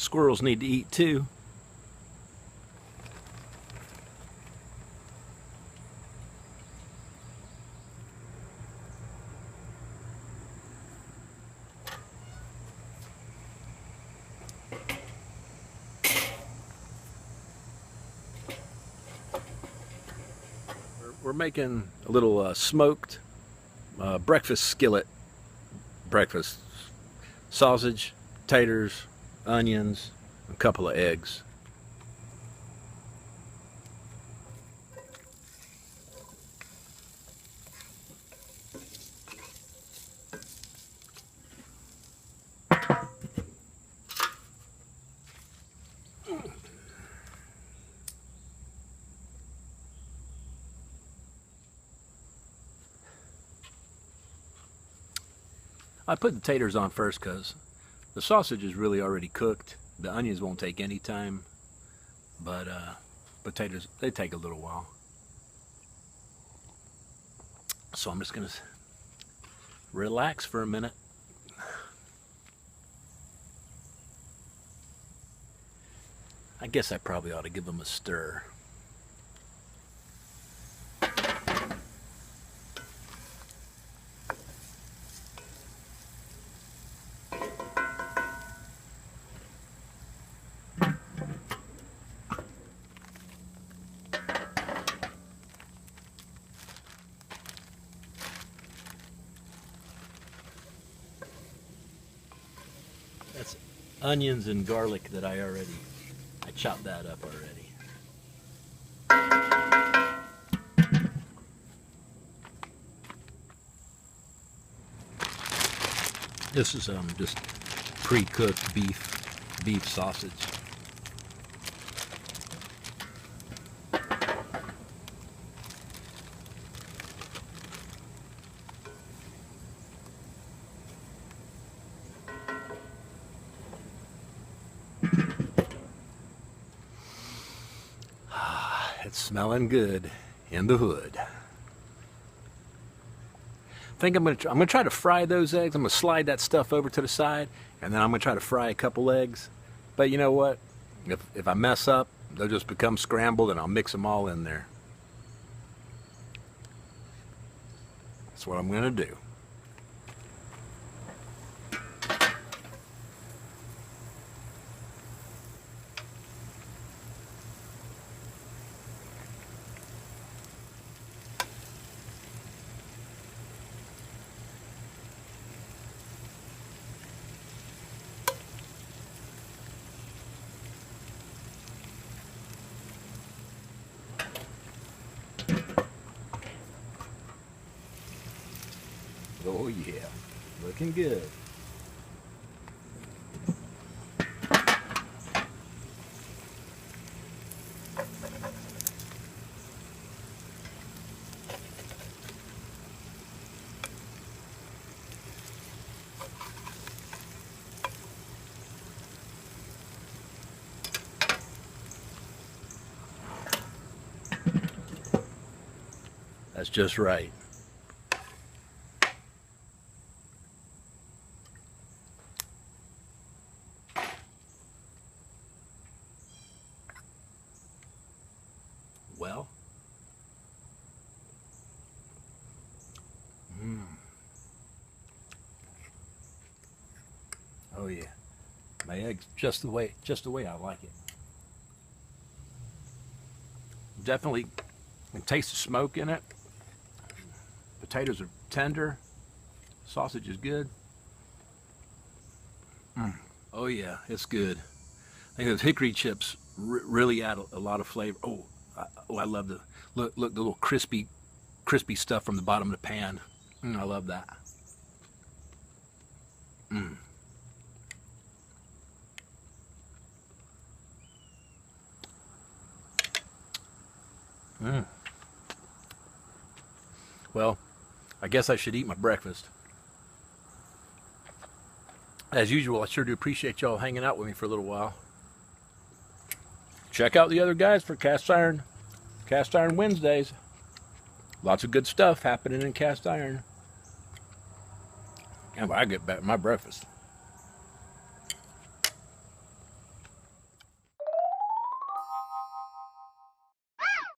Squirrels need to eat too. We're making a little smoked breakfast skillet breakfast. Sausage, taters, onions, a couple of eggs. I put the taters on first because the sausage is really already cooked. The onions won't take any time, but potatoes, they take a little while. So I'm just gonna relax for a minute. I guess I probably ought to give them a stir. That's onions and garlic that I chopped that up already. This is just pre-cooked beef sausage. It's smelling good in the hood. I think I'm gonna try to fry those eggs. I'm gonna slide that stuff over to the side, and then I'm gonna try to fry a couple eggs. But you know what? If I mess up, they'll just become scrambled, and I'll mix them all in there. That's what I'm gonna do. Oh yeah, looking good. That's just right. Well, oh yeah, my eggs just the way I like it. Definitely can taste the smoke in it. Potatoes are tender. Sausage is good. Oh yeah, it's good. I think those hickory chips really add a lot of flavor. Oh, I love the look the little crispy stuff from the bottom of the pan. I love that. Well, I guess I should eat my breakfast. As usual, I sure do appreciate y'all hanging out with me for a little while. Check out the other guys for Cast Iron Wednesdays. Lots of good stuff happening in cast iron. And I get back my breakfast.